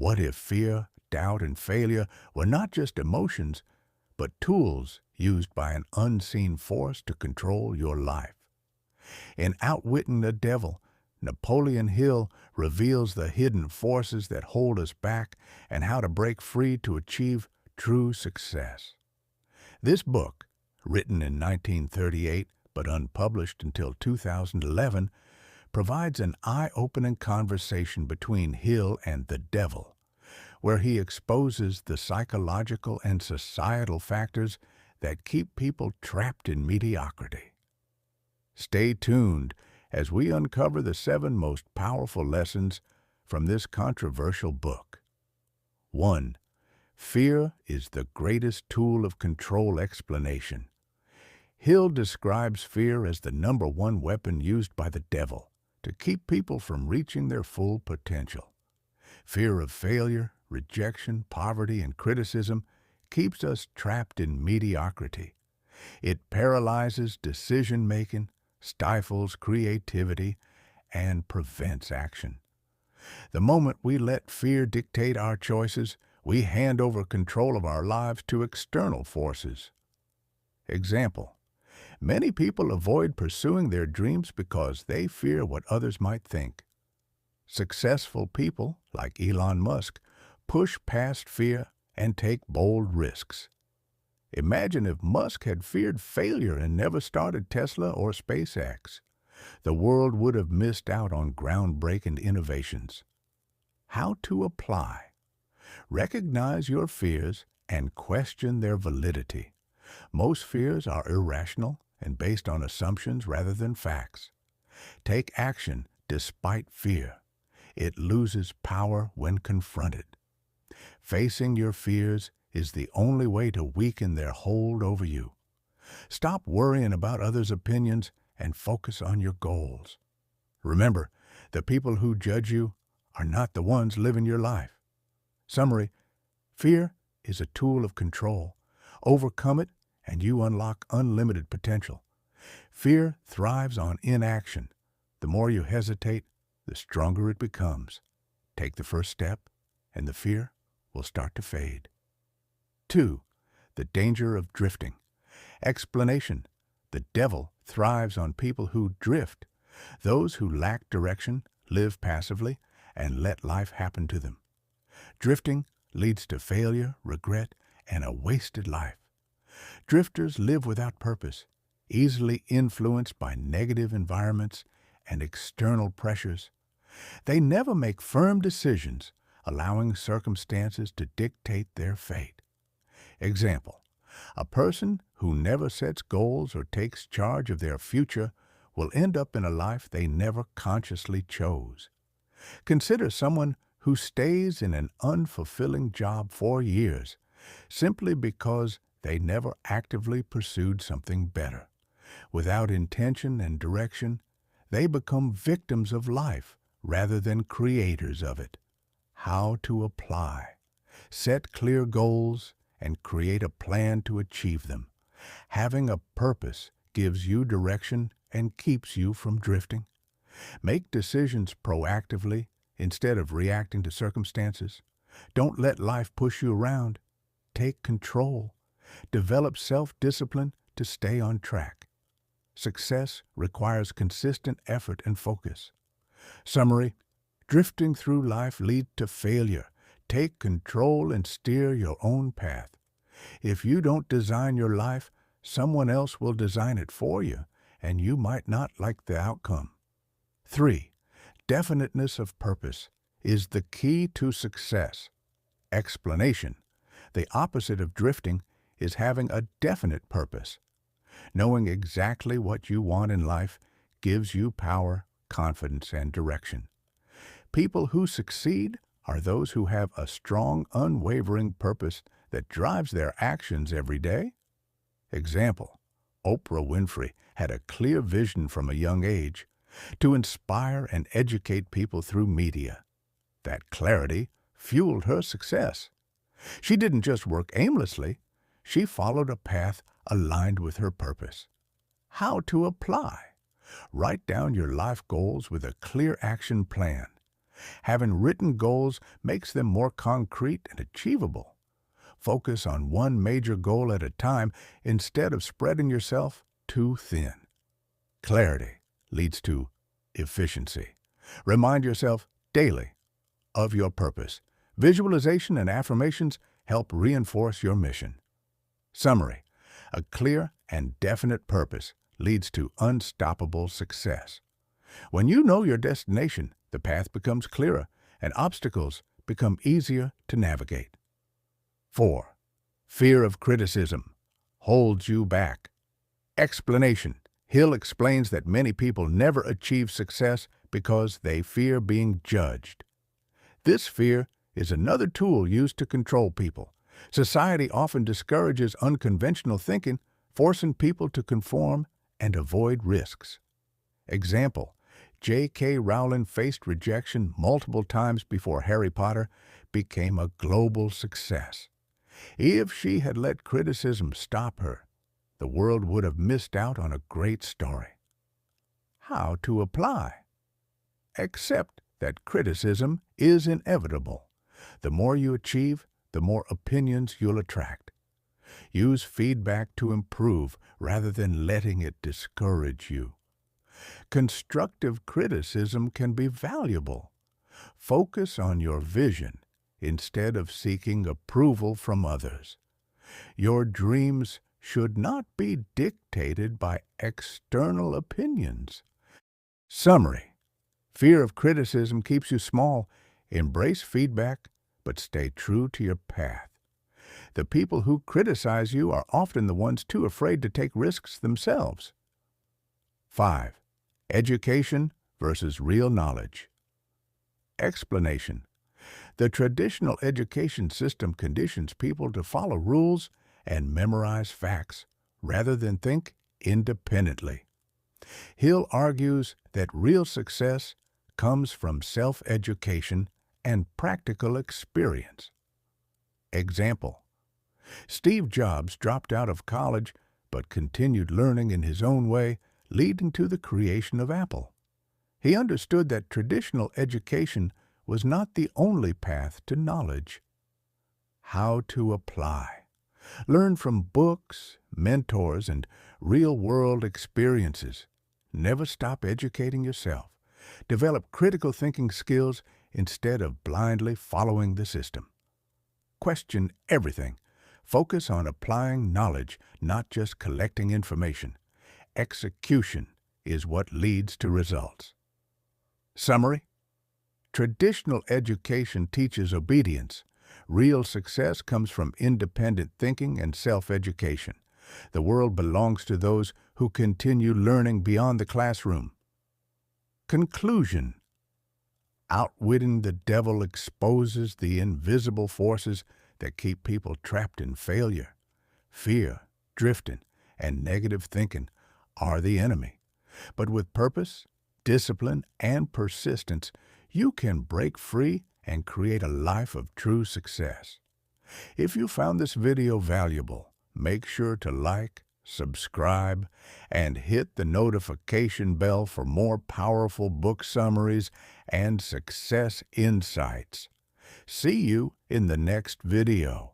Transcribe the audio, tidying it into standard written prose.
What if fear, doubt, and failure were not just emotions, but tools used by an unseen force to control your life? In Outwitting the Devil, Napoleon Hill reveals the hidden forces that hold us back and how to break free to achieve true success. This book, written in 1938 but unpublished until 2011, provides an eye-opening conversation between Hill and the devil, where he exposes the psychological and societal factors that keep people trapped in mediocrity. Stay tuned as we uncover the 7 most powerful lessons from this controversial book. 1. Fear is the greatest tool of control explanation. Hill describes fear as the #1 weapon used by the devil to keep people from reaching their full potential. Fear of failure, rejection, poverty, and criticism keeps us trapped in mediocrity. It paralyzes decision-making, stifles creativity, and prevents action. The moment we let fear dictate our choices, we hand over control of our lives to external forces. Example: many people avoid pursuing their dreams because they fear what others might think. Successful people, like Elon Musk, push past fear and take bold risks. Imagine if Musk had feared failure and never started Tesla or SpaceX. The world would have missed out on groundbreaking innovations. How to apply? Recognize your fears and question their validity. Most fears are irrational and based on assumptions rather than facts. Take action despite fear. It loses power when confronted. Facing your fears is the only way to weaken their hold over you. Stop worrying about others' opinions and focus on your goals. Remember, the people who judge you are not the ones living your life. Summary: fear is a tool of control. Overcome it and you unlock unlimited potential. Fear thrives on inaction. The more you hesitate, the stronger it becomes. Take the first step, and the fear will start to fade. 2. The danger of drifting. Explanation: the devil thrives on people who drift. Those who lack direction live passively and let life happen to them. Drifting leads to failure, regret, and a wasted life. Drifters live without purpose, easily influenced by negative environments and external pressures. They never make firm decisions, allowing circumstances to dictate their fate. Example: a person who never sets goals or takes charge of their future will end up in a life they never consciously chose. Consider someone who stays in an unfulfilling job for years simply because they never actively pursued something better. Without intention and direction, they become victims of life rather than creators of it. How to apply? Set clear goals and create a plan to achieve them. Having a purpose gives you direction and keeps you from drifting. Make decisions proactively instead of reacting to circumstances. Don't let life push you around. Take control. Develop self-discipline to stay on track. Success requires consistent effort and focus. Summary: drifting through life leads to failure. Take control and steer your own path. If you don't design your life, someone else will design it for you, and you might not like the outcome. 3. Definiteness of purpose is the key to success. Explanation: the opposite of drifting is having a definite purpose. Knowing exactly what you want in life gives you power, confidence, and direction. People who succeed are those who have a strong, unwavering purpose that drives their actions every day. Example: Oprah Winfrey had a clear vision from a young age to inspire and educate people through media. That clarity fueled her success. She didn't just work aimlessly, she followed a path aligned with her purpose. How to apply? Write down your life goals with a clear action plan. Having written goals makes them more concrete and achievable. Focus on one major goal at a time instead of spreading yourself too thin. Clarity leads to efficiency. Remind yourself daily of your purpose. Visualization and affirmations help reinforce your mission. Summary: a clear and definite purpose leads to unstoppable success. When you know your destination, the path becomes clearer and obstacles become easier to navigate. 4. Fear of criticism holds you back. Explanation: Hill explains that many people never achieve success because they fear being judged. This fear is another tool used to control people. Society often discourages unconventional thinking, forcing people to conform and avoid risks. Example: J.K. Rowling faced rejection multiple times before Harry Potter became a global success. If she had let criticism stop her, the world would have missed out on a great story. How to apply? Accept that criticism is inevitable. The more you achieve, the more opinions you'll attract. Use feedback to improve rather than letting it discourage you. Constructive criticism can be valuable. Focus on your vision instead of seeking approval from others. Your dreams should not be dictated by external opinions. Summary: fear of criticism keeps you small. Embrace feedback, but stay true to your path. The people who criticize you are often the ones too afraid to take risks themselves. 5. Education versus real knowledge. Explanation: the traditional education system conditions people to follow rules and memorize facts rather than think independently. Hill argues that real success comes from self-education and practical experience. Example: Steve Jobs dropped out of college but continued learning in his own way, leading to the creation of Apple. He understood that traditional education was not the only path to knowledge. How to apply? Learn from books, mentors, and real-world experiences. Never stop educating yourself. Develop critical thinking skills instead of blindly following the system. Question everything. Focus on applying knowledge, not just collecting information. Execution is what leads to results. Summary: traditional education teaches obedience. Real success comes from independent thinking and self-education. The world belongs to those who continue learning beyond the classroom. Conclusion: Outwitting the Devil exposes the invisible forces that keep people trapped in failure. Fear, drifting, and negative thinking are the enemy. But with purpose, discipline, and persistence, you can break free and create a life of true success. If you found this video valuable, make sure to like, subscribe, and hit the notification bell for more powerful book summaries and success insights. See you in the next video.